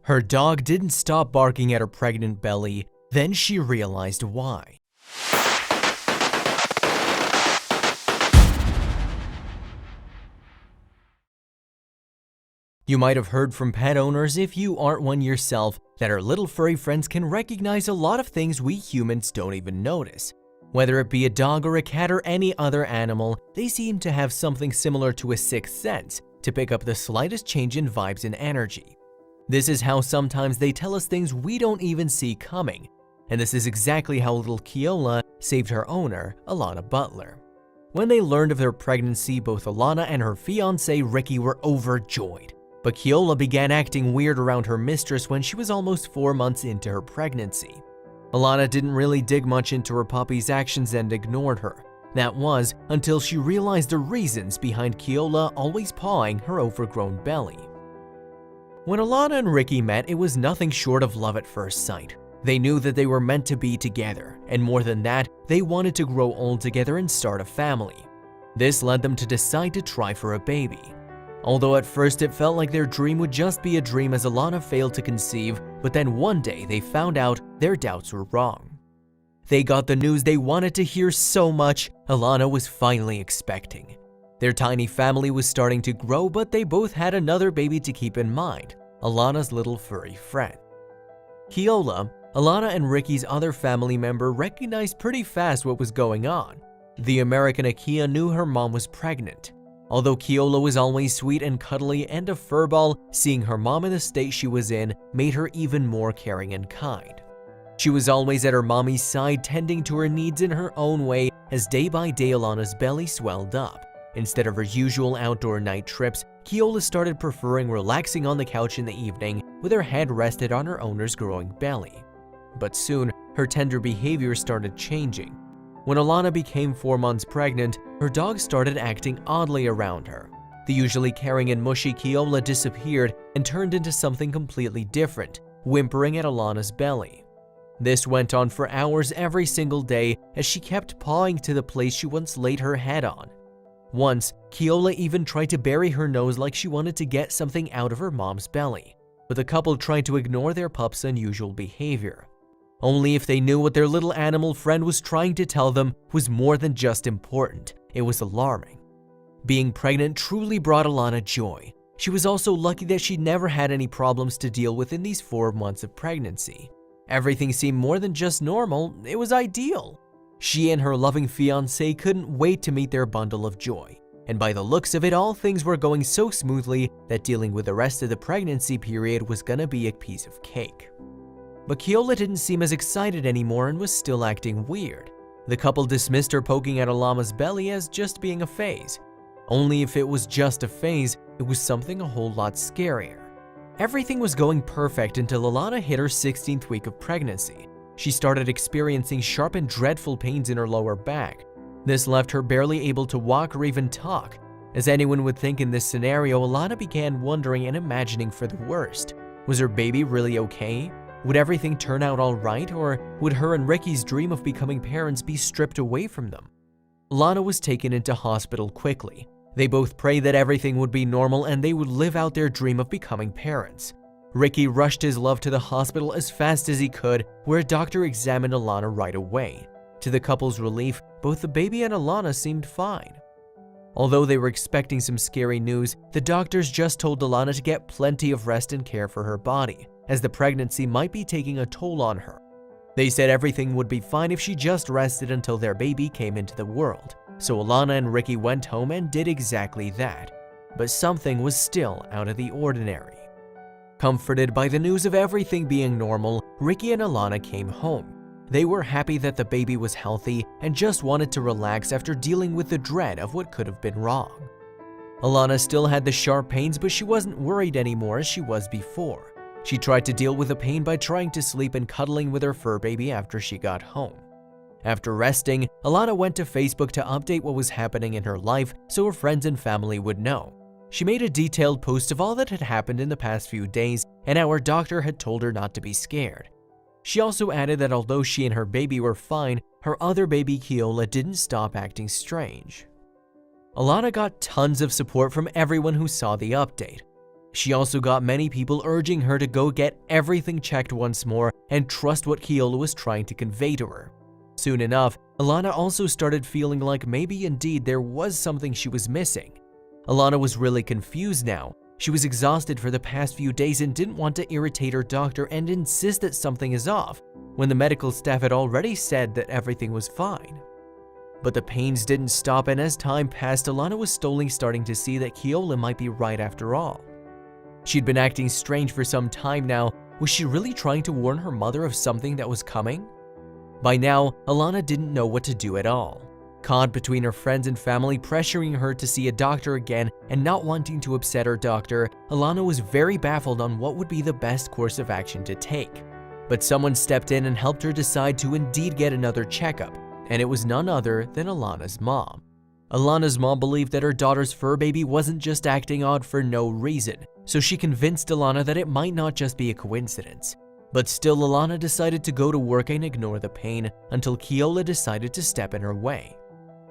Her dog didn't stop barking at her pregnant belly, then she realized why. You might have heard from pet owners, if you aren't one yourself, that our little furry friends can recognize a lot of things we humans don't even notice. Whether it be a dog or a cat or any other animal, they seem to have something similar to a sixth sense to pick up the slightest change in vibes and energy. This is how sometimes they tell us things we don't even see coming, and this is exactly how little Keola saved her owner, Alana Butler. When they learned of their pregnancy, both Alana and her fiancé Ricky were overjoyed. But Keola began acting weird around her mistress when she was almost 4 months into her pregnancy. Alana didn't really dig much into her puppy's actions and ignored her. That was until she realized the reasons behind Keola always pawing her overgrown belly. When Alana and Ricky met, it was nothing short of love at first sight. They knew that they were meant to be together, and more than that, they wanted to grow old together and start a family. This led them to decide to try for a baby. Although at first it felt like their dream would just be a dream as Alana failed to conceive, but then one day they found out their doubts were wrong. They got the news they wanted to hear so much. Alana was finally expecting. Their tiny family was starting to grow, but they both had another baby to keep in mind, Alana's little furry friend. Keola, Alana and Ricky's other family member, recognized pretty fast what was going on. The American Akia knew her mom was pregnant. Although Keola was always sweet and cuddly and a furball, seeing her mom in the state she was in made her even more caring and kind. She was always at her mommy's side, tending to her needs in her own way as day by day Alana's belly swelled up. Instead of her usual outdoor night trips, Keola started preferring relaxing on the couch in the evening with her head rested on her owner's growing belly. But soon, her tender behavior started changing. When Alana became 4 months pregnant, her dog started acting oddly around her. The usually caring and mushy Keola disappeared and turned into something completely different, whimpering at Alana's belly. This went on for hours every single day as she kept pawing to the place she once laid her head on. Once, Keola even tried to bury her nose like she wanted to get something out of her mom's belly, but the couple tried to ignore their pup's unusual behavior. Only if they knew what their little animal friend was trying to tell them was more than just important, it was alarming. Being pregnant truly brought Alana joy. She was also lucky that she'd never had any problems to deal with in these 4 months of pregnancy. Everything seemed more than just normal, it was ideal. She and her loving fiancé couldn't wait to meet their bundle of joy. And by the looks of it, all things were going so smoothly that dealing with the rest of the pregnancy period was gonna be a piece of cake. But Keola didn't seem as excited anymore and was still acting weird. The couple dismissed her poking at Alana's belly as just being a phase. Only if it was just a phase, it was something a whole lot scarier. Everything was going perfect until Alana hit her 16th week of pregnancy. She started experiencing sharp and dreadful pains in her lower back. This left her barely able to walk or even talk. As anyone would think in this scenario, Alana began wondering and imagining for the worst. Was her baby really okay? Would everything turn out all right, or would her and Ricky's dream of becoming parents be stripped away from them? Alana was taken into hospital quickly. They both prayed that everything would be normal and they would live out their dream of becoming parents. Ricky rushed his love to the hospital as fast as he could, where a doctor examined Alana right away. To the couple's relief, both the baby and Alana seemed fine. Although they were expecting some scary news, the doctors just told Alana to get plenty of rest and care for her body, as the pregnancy might be taking a toll on her. They said everything would be fine if she just rested until their baby came into the world. So Alana and Ricky went home and did exactly that. But something was still out of the ordinary. Comforted by the news of everything being normal, Ricky and Alana came home. They were happy that the baby was healthy and just wanted to relax after dealing with the dread of what could have been wrong. Alana still had the sharp pains, but she wasn't worried anymore as she was before. She tried to deal with the pain by trying to sleep and cuddling with her fur baby after she got home. After resting, Alana went to Facebook to update what was happening in her life so her friends and family would know. She made a detailed post of all that had happened in the past few days and how her doctor had told her not to be scared. She also added that although she and her baby were fine, her other baby Keola didn't stop acting strange. Alana got tons of support from everyone who saw the update. She also got many people urging her to go get everything checked once more and trust what Keola was trying to convey to her. Soon enough, Alana also started feeling like maybe indeed there was something she was missing. Alana was really confused now. She was exhausted for the past few days and didn't want to irritate her doctor and insist that something is off, when the medical staff had already said that everything was fine. But the pains didn't stop, and as time passed, Alana was slowly starting to see that Keola might be right after all. She'd been acting strange for some time now. Was she really trying to warn her mother of something that was coming? By now, Alana didn't know what to do at all. Caught between her friends and family pressuring her to see a doctor again and not wanting to upset her doctor, Alana was very baffled on what would be the best course of action to take. But someone stepped in and helped her decide to indeed get another checkup, and it was none other than Alana's mom. Alana's mom believed that her daughter's fur baby wasn't just acting odd for no reason, so she convinced Alana that it might not just be a coincidence. But still, Alana decided to go to work and ignore the pain until Keola decided to step in her way.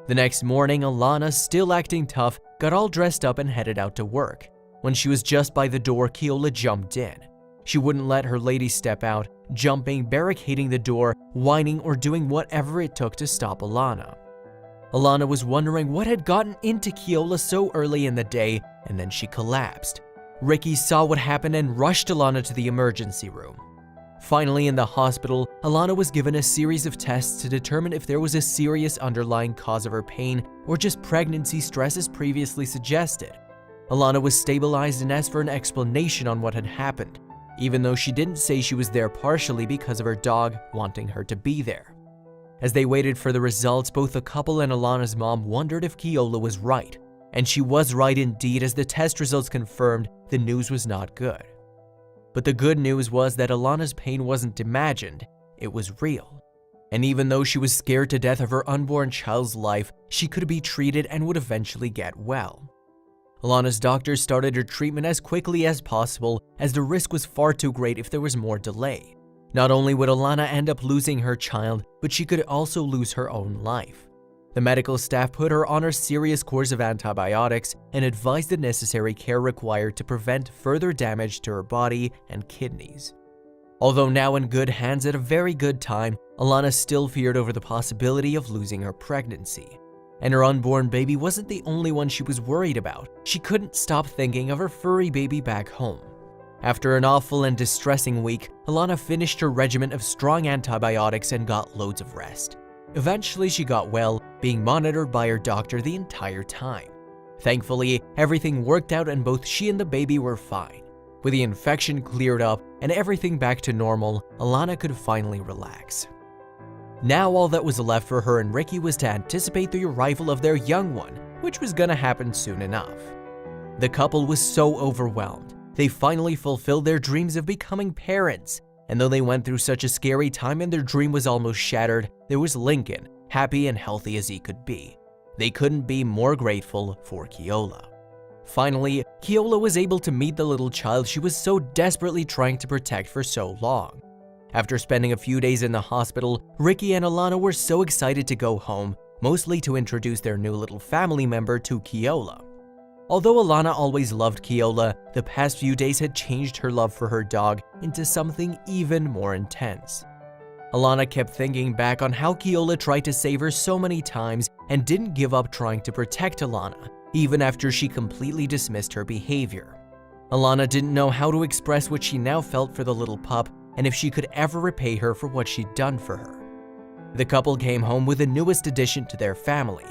The next morning, Alana, still acting tough, got all dressed up and headed out to work. When she was just by the door, Keola jumped in. She wouldn't let her lady step out, jumping, barricading the door, whining, or doing whatever it took to stop Alana. Alana was wondering what had gotten into Keola so early in the day, and then she collapsed. Ricky saw what happened and rushed Alana to the emergency room. Finally, in the hospital, Alana was given a series of tests to determine if there was a serious underlying cause of her pain or just pregnancy stress as previously suggested. Alana was stabilized and asked for an explanation on what had happened, even though she didn't say she was there partially because of her dog wanting her to be there. As they waited for the results, both the couple and Alana's mom wondered if Keola was right, and she was right indeed, as the test results confirmed the news was not good. But the good news was that Alana's pain wasn't imagined, it was real. And even though she was scared to death of her unborn child's life, she could be treated and would eventually get well. Alana's doctors started her treatment as quickly as possible, as the risk was far too great if there was more delay. Not only would Alana end up losing her child, but she could also lose her own life. The medical staff put her on a serious course of antibiotics and advised the necessary care required to prevent further damage to her body and kidneys. Although now in good hands at a very good time, Alana still feared over the possibility of losing her pregnancy. And her unborn baby wasn't the only one she was worried about. She couldn't stop thinking of her furry baby back home. After an awful and distressing week, Alana finished her regimen of strong antibiotics and got loads of rest. Eventually, she got well, being monitored by her doctor the entire time. Thankfully, everything worked out and both she and the baby were fine. With the infection cleared up and everything back to normal, Alana could finally relax. Now all that was left for her and Ricky was to anticipate the arrival of their young one, which was gonna happen soon enough. The couple was so overwhelmed. They finally fulfilled their dreams of becoming parents. And though they went through such a scary time and their dream was almost shattered, there was Lincoln, happy and healthy as he could be. They couldn't be more grateful for Keola. Finally, Keola was able to meet the little child she was so desperately trying to protect for so long. After spending a few days in the hospital, Ricky and Alana were so excited to go home, mostly to introduce their new little family member to Keola. Although Alana always loved Keola, the past few days had changed her love for her dog into something even more intense. Alana kept thinking back on how Keola tried to save her so many times and didn't give up trying to protect Alana, even after she completely dismissed her behavior. Alana didn't know how to express what she now felt for the little pup and if she could ever repay her for what she'd done for her. The couple came home with the newest addition to their family.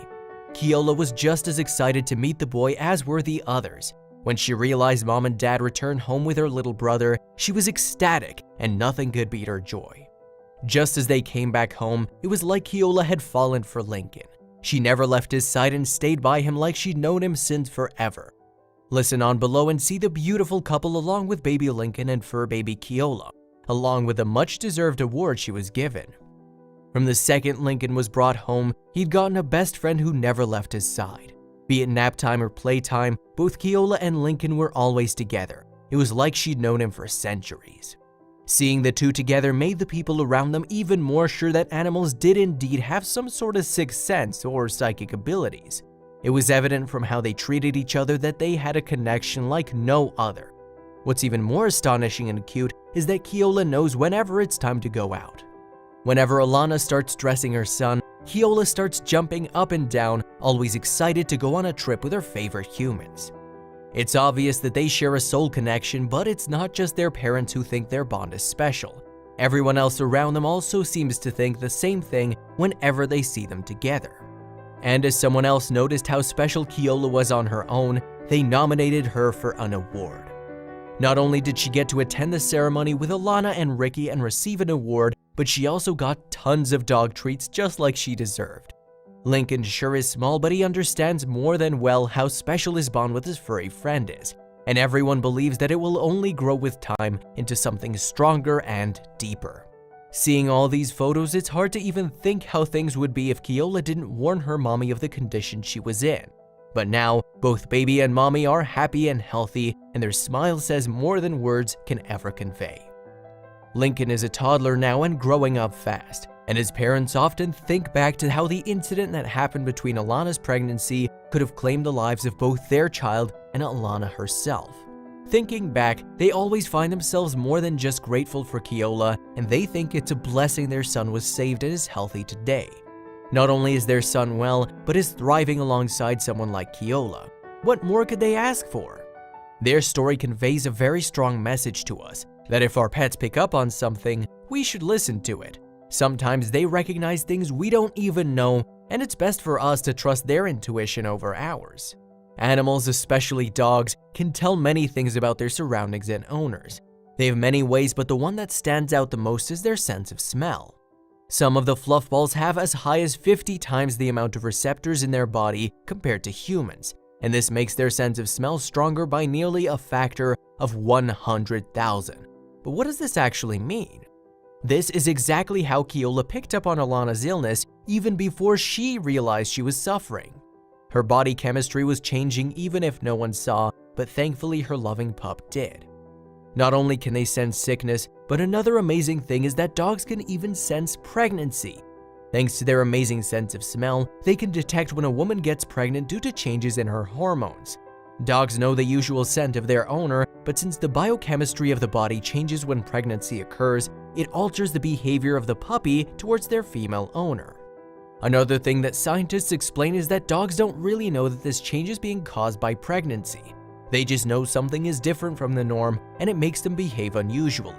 Keola was just as excited to meet the boy as were the others. When she realized mom and dad returned home with her little brother, she was ecstatic and nothing could beat her joy. Just as they came back home, it was like Keola had fallen for Lincoln. She never left his side and stayed by him like she'd known him since forever. Listen on below and see the beautiful couple along with baby Lincoln and fur baby Keola, along with the much-deserved award she was given. From the second Lincoln was brought home, he'd gotten a best friend who never left his side. Be it nap time or playtime, both Keola and Lincoln were always together. It was like she'd known him for centuries. Seeing the two together made the people around them even more sure that animals did indeed have some sort of sixth sense or psychic abilities. It was evident from how they treated each other that they had a connection like no other, What's even more astonishing and cute is that Keola knows whenever it's time to go out. Whenever Alana starts dressing her son, Keola starts jumping up and down, always excited to go on a trip with her favorite humans. It's obvious that they share a soul connection, but it's not just their parents who think their bond is special. Everyone else around them also seems to think the same thing whenever they see them together. And as someone else noticed how special Keola was on her own, they nominated her for an award. Not only did she get to attend the ceremony with Alana and Ricky and receive an award, but she also got tons of dog treats just like she deserved. Lincoln sure is small, but he understands more than well how special his bond with his furry friend is, and everyone believes that it will only grow with time into something stronger and deeper. Seeing all these photos, it's hard to even think how things would be if Keola didn't warn her mommy of the condition she was in. But now, both baby and mommy are happy and healthy, and their smile says more than words can ever convey. Lincoln is a toddler now and growing up fast, and his parents often think back to how the incident that happened between Alana's pregnancy could have claimed the lives of both their child and Alana herself. Thinking back, they always find themselves more than just grateful for Keola, and they think it's a blessing their son was saved and is healthy today. Not only is their son well, but is thriving alongside someone like Keola. What more could they ask for? Their story conveys a very strong message to us, that if our pets pick up on something, we should listen to it. Sometimes they recognize things we don't even know, and it's best for us to trust their intuition over ours. Animals, especially dogs, can tell many things about their surroundings and owners. They have many ways, but the one that stands out the most is their sense of smell. Some of the fluffballs have as high as 50 times the amount of receptors in their body compared to humans, and this makes their sense of smell stronger by nearly a factor of 100,000. But what does this actually mean? This is exactly how Keola picked up on Alana's illness even before she realized she was suffering. Her body chemistry was changing even if no one saw, but thankfully her loving pup did. Not only can they sense sickness, but another amazing thing is that dogs can even sense pregnancy. Thanks to their amazing sense of smell, they can detect when a woman gets pregnant due to changes in her hormones. Dogs know the usual scent of their owner, but since the biochemistry of the body changes when pregnancy occurs, it alters the behavior of the puppy towards their female owner. Another thing that scientists explain is that dogs don't really know that this change is being caused by pregnancy. They just know something is different from the norm, and it makes them behave unusually.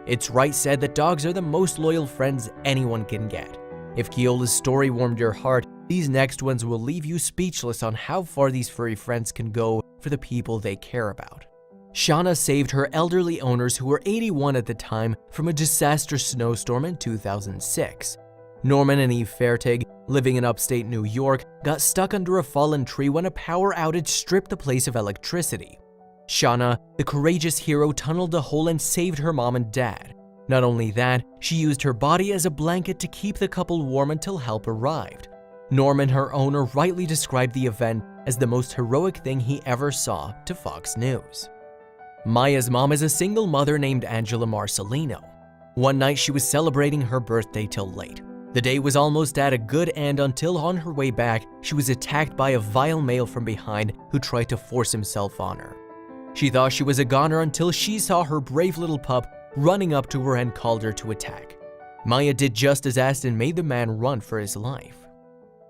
It's right said that dogs are the most loyal friends anyone can get. If Keola's story warmed your heart, these next ones will leave you speechless on how far these furry friends can go for the people they care about. Shauna saved her elderly owners, who were 81 at the time, from a disastrous snowstorm in 2006. Norman and Eve Fertig, living in upstate New York, got stuck under a fallen tree when a power outage stripped the place of electricity. Shauna, the courageous hero, tunneled a hole and saved her mom and dad. Not only that, she used her body as a blanket to keep the couple warm until help arrived. Norman, her owner, rightly described the event as the most heroic thing he ever saw to Fox News. Maya's mom is a single mother named Angela Marcelino. One night she was celebrating her birthday till late. The day was almost at a good end until on her way back, she was attacked by a vile male from behind who tried to force himself on her. She thought she was a goner until she saw her brave little pup running up to her and called her to attack. Maya did just as asked and made the man run for his life.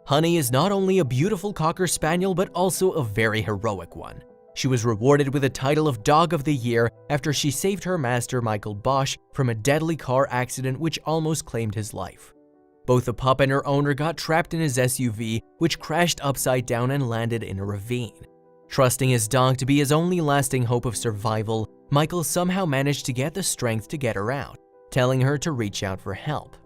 Honey is not only a beautiful Cocker Spaniel, but also a very heroic one. She was rewarded with the title of Dog of the Year after she saved her master, Michael Bosch, from a deadly car accident which almost claimed his life. Both the pup and her owner got trapped in his SUV, which crashed upside down and landed in a ravine. Trusting his dog to be his only lasting hope of survival, Michael somehow managed to get the strength to get her out, telling her to reach out for help.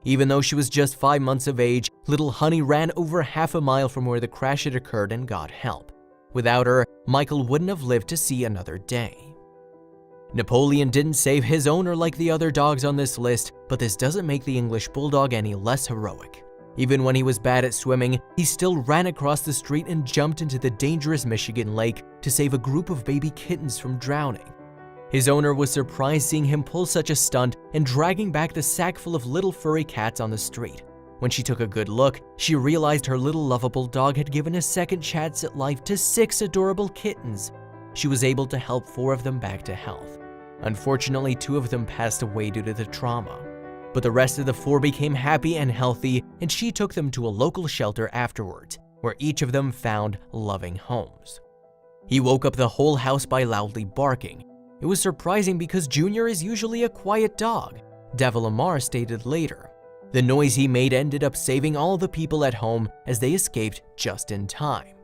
Even though she was just 5 months of age, little Honey ran over half a mile from where the crash had occurred and got help. Without her, Michael wouldn't have lived to see another day. Napoleon didn't save his owner like the other dogs on this list, but this doesn't make the English Bulldog any less heroic. Even when he was bad at swimming, he still ran across the street and jumped into the dangerous Michigan lake to save a group of baby kittens from drowning. His owner was surprised seeing him pull such a stunt and dragging back the sack full of little furry cats on the street. When she took a good look, she realized her little lovable dog had given a second chance at life to 6 adorable kittens. she was able to help 4 of them back to health. Unfortunately, 2 of them passed away due to the trauma. But the rest of the 4 became happy and healthy, and she took them to a local shelter afterwards, where each of them found loving homes. He woke up the whole house by loudly barking. It was surprising because Junior is usually a quiet dog, Devil Lamar stated later. The noise he made ended up saving all the people at home as they escaped just in time.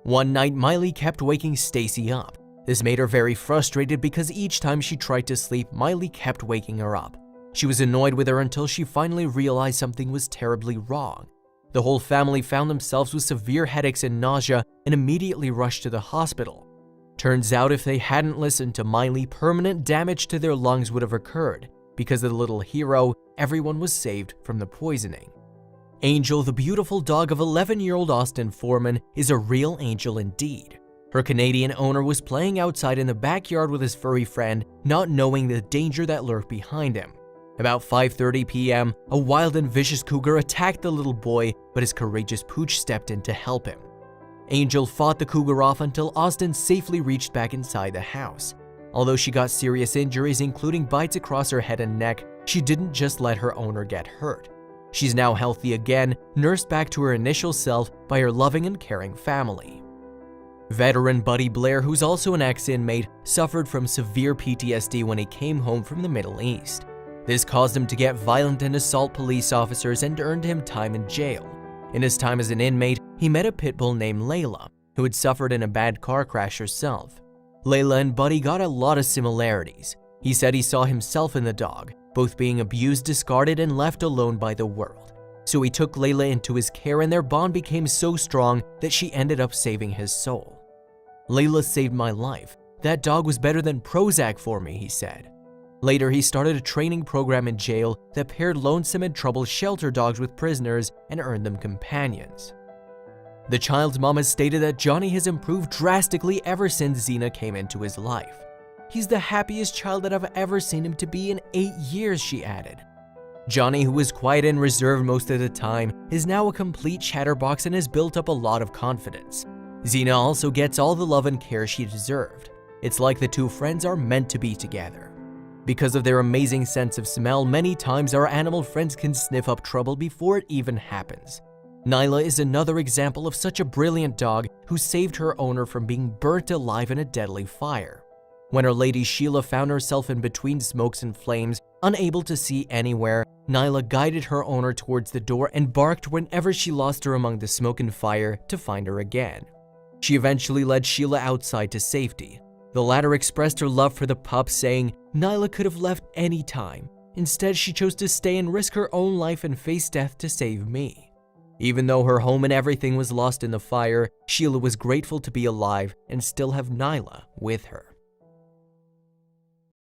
One night, Miley kept waking Stacy up. This made her very frustrated because each time she tried to sleep, Miley kept waking her up. She was annoyed with her until she finally realized something was terribly wrong. The whole family found themselves with severe headaches and nausea and immediately rushed to the hospital. Turns out if they hadn't listened to Miley, permanent damage to their lungs would have occurred. Because of the little hero, everyone was saved from the poisoning. Angel, the beautiful dog of 11-year-old Austin Foreman, is a real angel indeed. Her Canadian owner was playing outside in the backyard with his furry friend, not knowing the danger that lurked behind him. About 5:30 p.m., a wild and vicious cougar attacked the little boy, but his courageous pooch stepped in to help him. Angel fought the cougar off until Austin safely reached back inside the house. Although she got serious injuries, including bites across her head and neck, she didn't just let her owner get hurt. She's now healthy again, nursed back to her initial self by her loving and caring family. Veteran Buddy Blair, who's also an ex-inmate, suffered from severe PTSD when he came home from the Middle East. This caused him to get violent and assault police officers and earned him time in jail. In his time as an inmate, he met a pit bull named Layla, who had suffered in a bad car crash herself. Layla and Buddy got a lot of similarities. He said he saw himself in the dog, both being abused, discarded, and left alone by the world. So he took Layla into his care and their bond became so strong that she ended up saving his soul. Layla saved my life. That dog was better than Prozac for me, he said. Later, he started a training program in jail that paired lonesome and troubled shelter dogs with prisoners and earned them companions. The child's mom has stated that Johnny has improved drastically ever since Xena came into his life. He's the happiest child that I've ever seen him to be in 8 years, she added. Johnny, who was quiet and reserved most of the time, is now a complete chatterbox and has built up a lot of confidence. Xena also gets all the love and care she deserved. It's like the 2 friends are meant to be together. Because of their amazing sense of smell, many times our animal friends can sniff up trouble before it even happens. Nyla is another example of such a brilliant dog who saved her owner from being burnt alive in a deadly fire. When her lady Sheila found herself in between smokes and flames, unable to see anywhere, Nyla guided her owner towards the door and barked whenever she lost her among the smoke and fire to find her again. She eventually led Sheila outside to safety. The latter expressed her love for the pup, saying, "Nyla could have left any time. Instead, she chose to stay and risk her own life and face death to save me." Even though her home and everything was lost in the fire, Sheila was grateful to be alive and still have Nyla with her.